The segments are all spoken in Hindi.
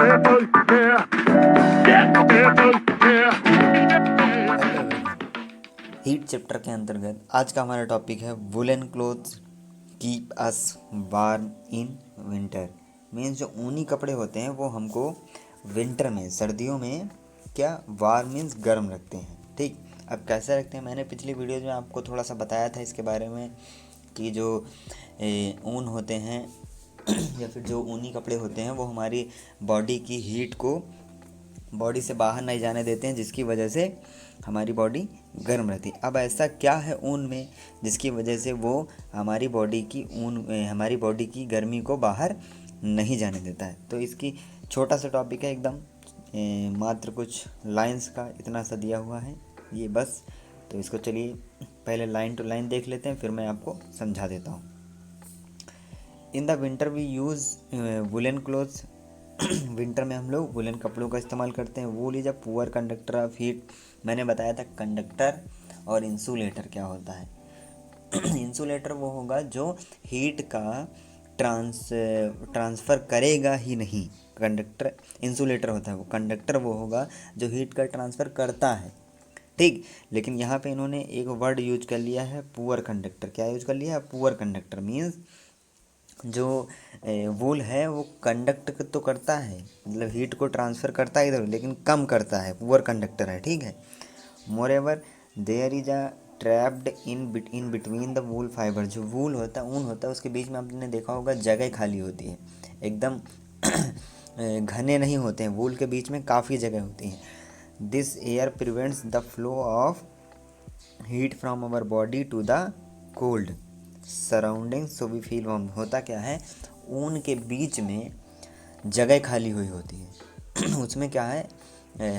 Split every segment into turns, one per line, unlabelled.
हेलो एवरीवन, हीट चैप्टर के अंतर्गत आज का हमारा टॉपिक है woollen clothes keep us warm in winter. Means जो ऊनी कपड़े होते हैं वो हमको विंटर में, सर्दियों में क्या वार्म मीन्स गर्म रखते हैं। ठीक, अब कैसे रखते हैं, मैंने पिछली वीडियो में आपको थोड़ा सा बताया था इसके बारे में कि जो ऊन होते हैं या फिर जो ऊनी कपड़े होते हैं वो हमारी बॉडी की हीट को बॉडी से बाहर नहीं जाने देते हैं, जिसकी वजह से हमारी बॉडी गर्म रहती है। अब ऐसा क्या है ऊन में जिसकी वजह से वो हमारी बॉडी की गर्मी को बाहर नहीं जाने देता है। तो इसकी छोटा सा टॉपिक है एकदम, मात्र कुछ लाइंस का इतना सा दिया हुआ है ये बस। तो इसको चलिए पहले लाइन टू लाइन देख लेते हैं, फिर मैं आपको समझा देता हूँ। In the winter we use woollen clothes. Winter में हम लोग वुलन कपड़ों का इस्तेमाल करते हैं। Wool is a poor conductor of heat. मैंने बताया था कंडक्टर और इंसुलेटर क्या होता है। इंसुलेटर वो होगा जो हीट का ट्रांसफ़र करेगा ही नहीं। कंडक्टर इंसुलेटर होता है, वो कंडक्टर वो होगा जो हीट का ट्रांसफ़र करता है। ठीक, लेकिन यहाँ पे इन्होंने एक वर्ड यूज कर लिया है पुअर कंडक्टर। क्या यूज कर लिया है? Poor conductor. मीन्स जो वूल है वो कंडक्ट तो करता है, मतलब हीट को ट्रांसफ़र करता है इधर, लेकिन कम करता है, पुअर कंडक्टर है। ठीक है। Moreover there is a trapped in between the wool fibre. जो वूल होता है, ऊन होता है, उसके बीच में आपने देखा होगा जगह खाली होती है, एकदम घने नहीं होते हैं, वूल के बीच में काफ़ी जगह होती है। This air prevents the flow of heat from our body to the cold surrounding so we feel warm. होता क्या है, ऊन के बीच में जगह खाली हुई होती है। उसमें क्या है,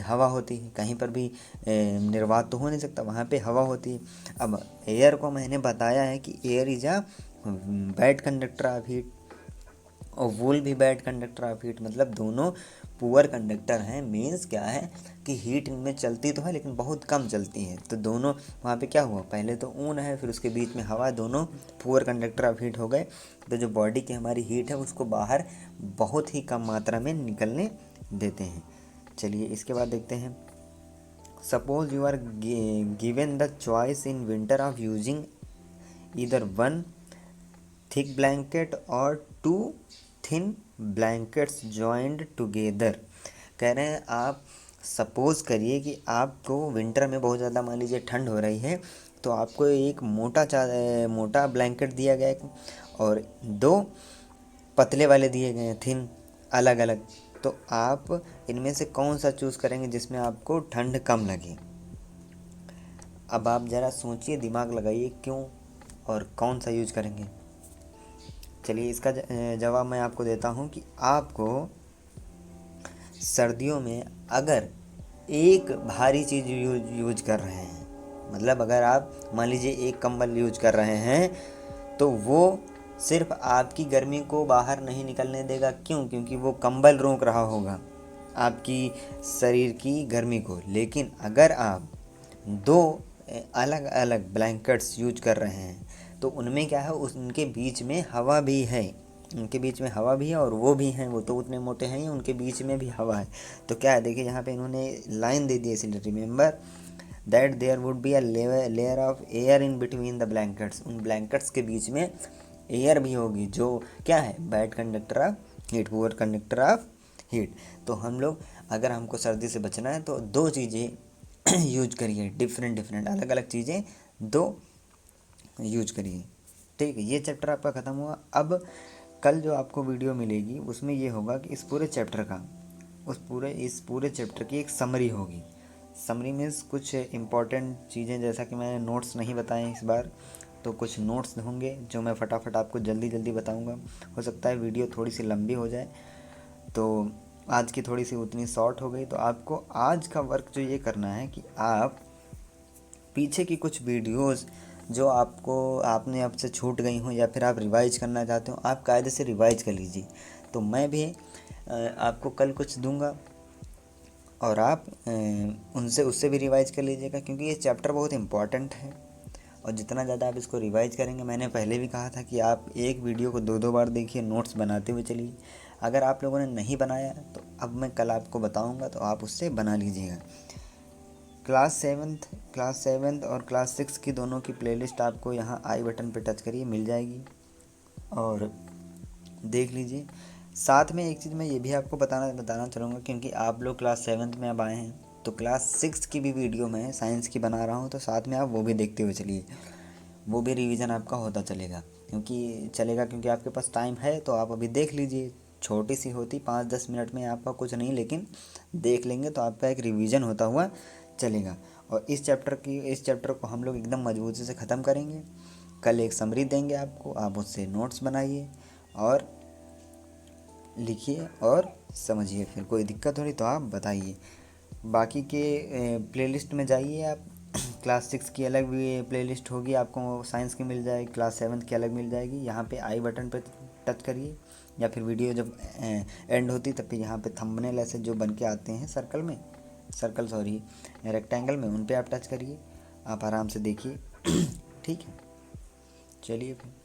हवा होती है, कहीं पर भी निर्वात तो हो नहीं सकता, वहाँ पे हवा होती है। अब एयर को मैंने बताया है कि air is a bad conductor of heat और वूल भी बैड कंडक्टर ऑफ हीट, मतलब दोनों पुअर कंडक्टर हैं। मीन्स क्या है कि हीट इनमें चलती तो है लेकिन बहुत कम चलती है। तो दोनों वहाँ पे क्या हुआ, पहले तो ऊन है, फिर उसके बीच में हवा, दोनों पुअर कंडक्टर ऑफ हीट हो गए। तो जो बॉडी की हमारी हीट है उसको बाहर बहुत ही कम मात्रा में निकलने देते हैं। चलिए इसके बाद देखते हैं। Suppose you are given the choice in winter of using either one thick blanket or two thin blankets joined together. कह रहे हैं आप सपोज़ करिए कि आपको विंटर में बहुत ज़्यादा, मान लीजिए ठंड हो रही है, तो आपको एक मोटा ब्लैंकेट दिया गया है और दो पतले वाले दिए गए हैं, थिन, अलग अलग। तो आप इनमें से कौन सा चूज़ करेंगे जिसमें आपको ठंड कम लगे? अब आप ज़रा सोचिए, दिमाग लगाइए, क्यों और कौन सा यूज करेंगे। चलिए इसका जवाब मैं आपको देता हूँ कि आपको सर्दियों में अगर एक भारी चीज़ यूज कर रहे हैं, मतलब अगर आप मान लीजिए एक कंबल यूज कर रहे हैं, तो वो सिर्फ आपकी गर्मी को बाहर नहीं निकलने देगा। क्यों? क्योंकि वो कंबल रोक रहा होगा आपकी शरीर की गर्मी को। लेकिन अगर आप दो अलग अलग ब्लैंकेट्स यूज कर रहे हैं तो उनमें क्या है, उनके बीच में हवा भी है, उनके बीच में हवा भी है और वो भी हैं, वो तो उतने मोटे हैं ही, उनके बीच में भी हवा है। तो क्या है, देखिए यहाँ पे इन्होंने लाइन दे दी है, इसलिए remember that there would be a layer of air in between the blankets. उन ब्लैंकेट्स के बीच में एयर भी होगी, जो क्या है, bad conductor of heat, poor conductor of heat. तो हम लोग, अगर हमको सर्दी से बचना है तो दो चीज़ें यूज करिए, डिफरेंट अलग अलग चीज़ें दो यूज करिए। ठीक है, ये चैप्टर आपका ख़त्म हुआ। अब कल जो आपको वीडियो मिलेगी उसमें ये होगा कि इस पूरे चैप्टर का, इस पूरे चैप्टर की एक समरी होगी। समरी मीन्स कुछ इम्पॉर्टेंट चीज़ें, जैसा कि मैंने नोट्स नहीं बताए इस बार, तो कुछ नोट्स होंगे जो मैं फटाफट आपको जल्दी बताऊंगा। हो सकता है वीडियो थोड़ी सी लंबी हो जाए, तो आज की थोड़ी सी उतनी शॉर्ट हो गई। तो आपको आज का वर्क जो ये करना है कि आप पीछे की कुछ वीडियोस जो आपने आपसे छूट गई हों या फिर आप रिवाइज करना चाहते हो, आप कायदे से रिवाइज कर लीजिए। तो मैं भी आपको कल कुछ दूंगा और आप उससे भी रिवाइज कर लीजिएगा, क्योंकि ये चैप्टर बहुत इम्पॉर्टेंट है और जितना ज़्यादा आप इसको रिवाइज करेंगे, मैंने पहले भी कहा था कि आप एक वीडियो को दो बार देखिए, नोट्स बनाते हुए चलिए। अगर आप लोगों ने नहीं बनाया तो अब मैं कल आपको बताऊंगा तो आप उससे बना लीजिएगा। क्लास सेवन्थ और क्लास 6 की दोनों की प्लेलिस्ट आपको यहाँ आई बटन पे टच करिए, मिल जाएगी और देख लीजिए। साथ में एक चीज़ मैं ये भी आपको बताना चलूँगा, क्योंकि आप लोग क्लास 7th में अब आए हैं तो क्लास 6 की भी वीडियो मैं साइंस की बना रहा हूँ, तो साथ में आप वो भी देखते हुए चलिए, वो भी रिवीजन आपका होता चलेगा। क्योंकि आपके पास टाइम है तो आप अभी देख लीजिए। छोटी सी होती 5-10 मिनट में, आपका कुछ नहीं, लेकिन देख लेंगे तो आपका एक रिवीजन होता हुआ चलेगा। और इस चैप्टर को हम लोग एकदम मजबूती से ख़त्म करेंगे। कल एक समरी देंगे आपको, आप उससे नोट्स बनाइए और लिखिए और समझिए। फिर कोई दिक्कत हो रही तो आप बताइए। बाकी के प्लेलिस्ट में जाइए आप। क्लास 6 की अलग भी प्लेलिस्ट होगी, आपको साइंस की मिल जाएगी, क्लास 7 की अलग मिल जाएगी। यहाँ पे आई बटन पे टच करिए, या फिर वीडियो जब एंड होती तब फिर यहाँ पे थंबनेल ऐसे जो बन के आते हैं रेक्टेंगल में, उन पे आप टच करिए, आप आराम से देखिए। ठीक है, चलिए फिर।